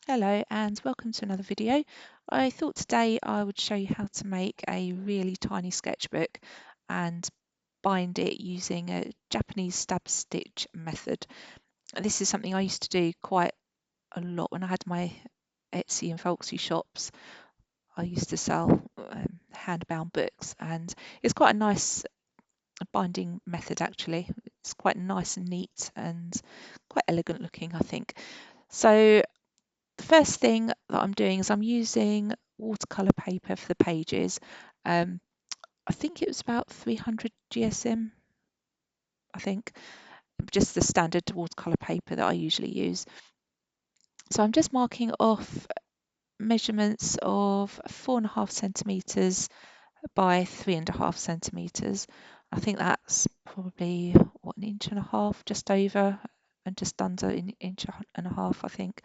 Hello and welcome to another video. I thought today I would show you how to make a really tiny sketchbook and bind it using a Japanese stab stitch method. This is something I used to do quite a lot when I had my Etsy and folksy shops. I used to sell hand-bound books, and it's quite a nice binding method actually. It's quite nice and neat and quite elegant looking, I think. So the first thing that I'm doing is I'm using watercolor paper for the pages. Um, I think it was about 300 GSM, I think, just the standard watercolor paper that I usually use. So I'm just marking off measurements of 4.5 centimeters by 3.5 centimeters. I think that's probably what, 1.5 inches, just over and just under an 1.5 inches, I think.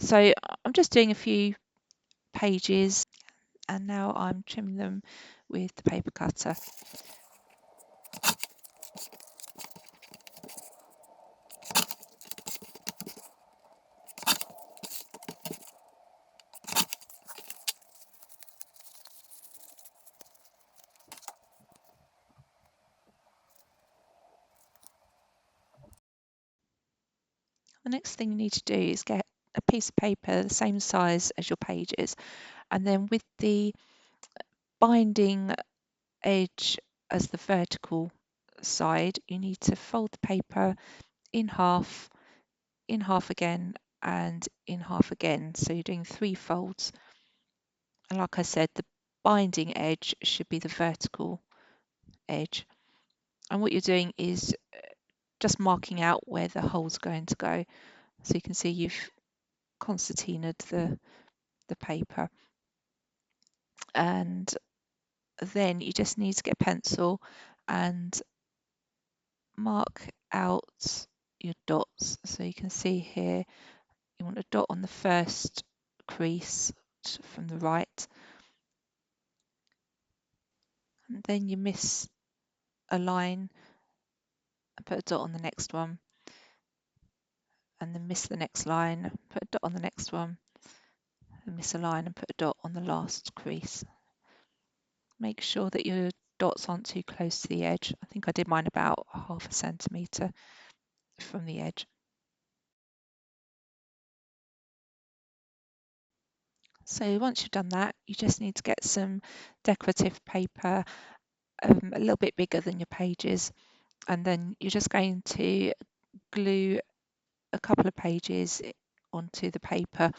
So I'm just doing a few pages and now I'm trimming them with the paper cutter. The next thing you need to do is get a piece of paper the same size as your pages, and then with the binding edge as the vertical side, you need to fold the paper in half again, and in half again. So you're doing 3 folds. And like I said, the binding edge should be the vertical edge. And what you're doing is just marking out where the hole's going to go. So you can see you've concertinaed the paper. And then you just need to get a pencil and mark out your dots. So you can see here, you want a dot on the first crease from the right, and then you miss a line and put a dot on the next one, and then miss the next line, put a dot on the next one, and miss a line and put a dot on the last crease. Make sure that your dots aren't too close to the edge. I think I did mine about 0.5 centimetre from the edge. So once you've done that, you just need to get some decorative paper, a little bit bigger than your pages, and then you're just going to glue a couple of pages onto the paper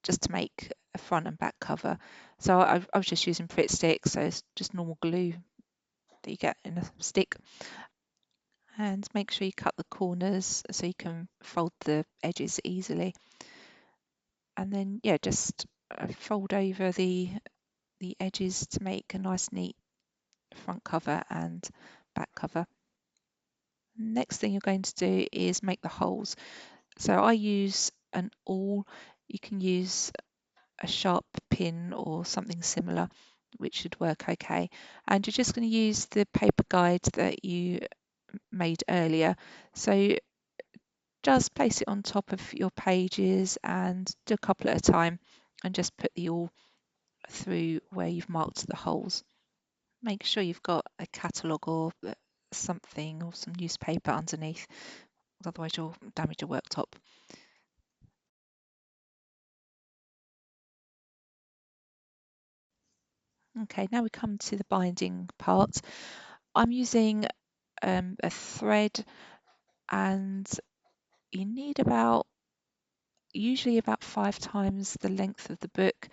just to make a front and back cover. So I was just using Pritt stick, so it's just normal glue that you get in a stick. And make sure you cut the corners so you can fold the edges easily. And then yeah, just fold over the edges to make a nice neat front cover and back cover. Next thing you're going to do is make the holes. So I use an awl. You can use a sharp pin or something similar, which should work okay. And you're just going to use the paper guide that you made earlier. So just place it on top of your pages and do a couple at a time, and just put the awl through where you've marked the holes. Make sure you've got a catalogue or something or some newspaper underneath, otherwise you'll damage your worktop. Okay, now we come to the binding part. I'm using a thread, and you need usually about 5 times the length of the book,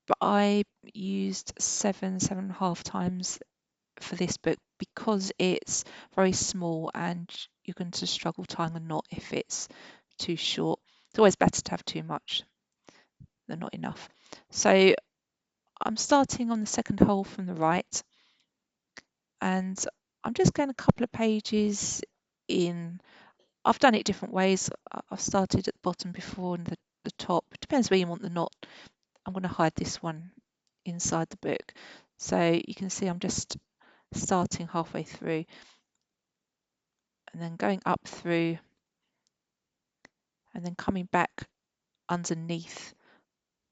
but I used 7.5 times for this book because it's very small and you're going to struggle tying a knot if it's too short. It's always better to have too much than not enough. So I'm starting on the second hole from the right, and I'm just going a couple of pages in. I've done it different ways. I've started at the bottom before and the top. It depends where you want the knot. I'm going to hide this one inside the book. So you can see I'm just starting halfway through and then going up through and then coming back underneath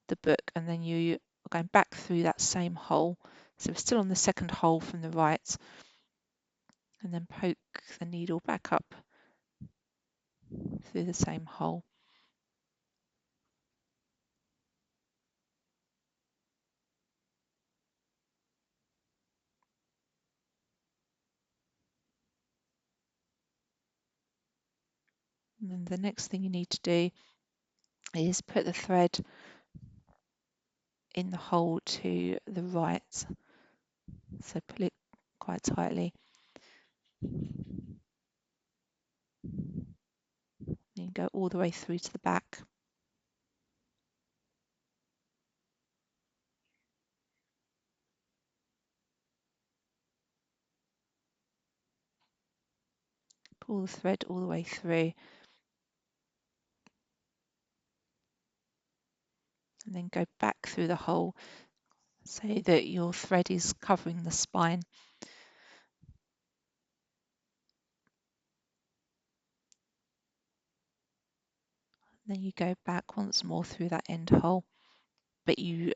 the book, and then you are going back through that same hole. So we're still on the second hole from the right, and then poke the needle back up through the same hole. And then the next thing you need to do is put the thread in the hole to the right. So pull it quite tightly. Then you go all the way through to the back. Pull the thread all the way through. And then go back through the hole so that your thread is covering the spine. Then you go back once more through that end hole, but you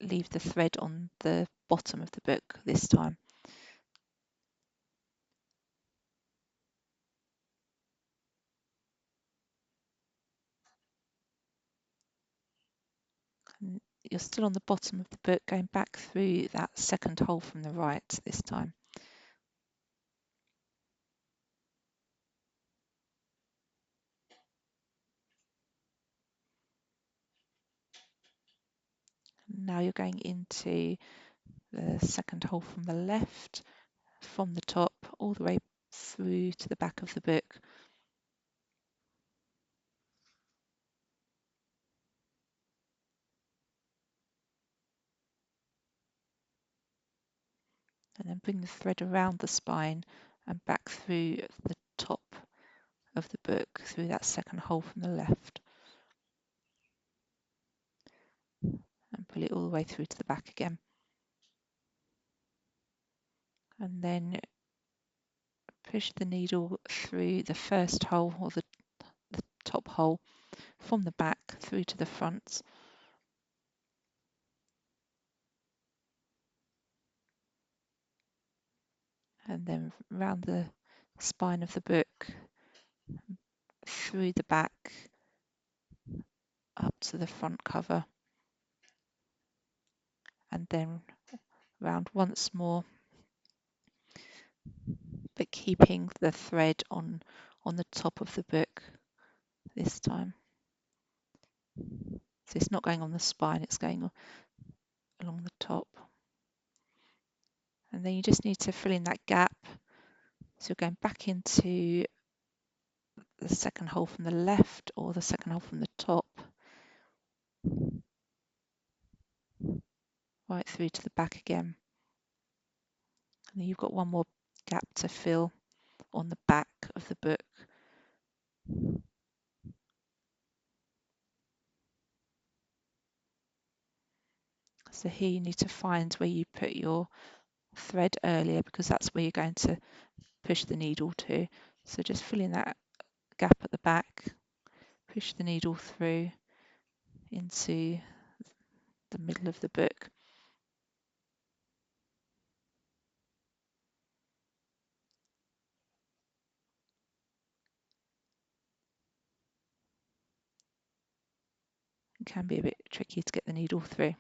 leave the thread on the bottom of the book this time. And you're still on the bottom of the book, going back through that second hole from the right this time. Now you're going into the second hole from the left, from the top all the way through to the back of the book. And then bring the thread around the spine and back through the top of the book, through that second hole from the left. And pull it all the way through to the back again. And then push the needle through the first hole, or the top hole, from the back through to the front. And then round the spine of the book, through the back, up to the front cover, and then round once more, but keeping the thread on the top of the book this time. So it's not going on the spine, it's going along the top. And then you just need to fill in that gap. So you're going back into the second hole from the left, or the second hole from the top, right through to the back again. And then you've got one more gap to fill on the back of the book. So here you need to find where you put your thread earlier, because that's where you're going to push the needle to. So just fill in that gap at the back, push the needle through into the middle of the book. It can be a bit tricky to get the needle through,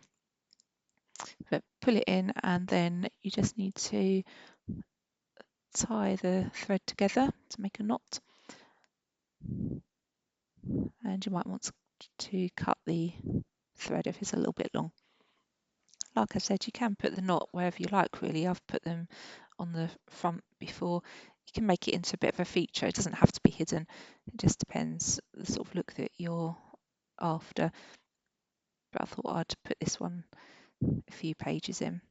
but pull it in, and then you just need to tie the thread together to make a knot. And you might want to cut the thread if it's a little bit long. Like I said, you can put the knot wherever you like, really. I've put them on the front before. You can make it into a bit of a feature. It doesn't have to be hidden. It just depends the sort of look that you're after. But I thought I'd put this one a few pages in.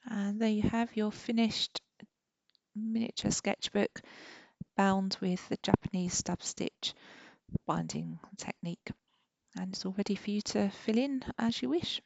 And there you have your finished miniature sketchbook, bound with the Japanese stab stitch binding technique. And it's all ready for you to fill in as you wish.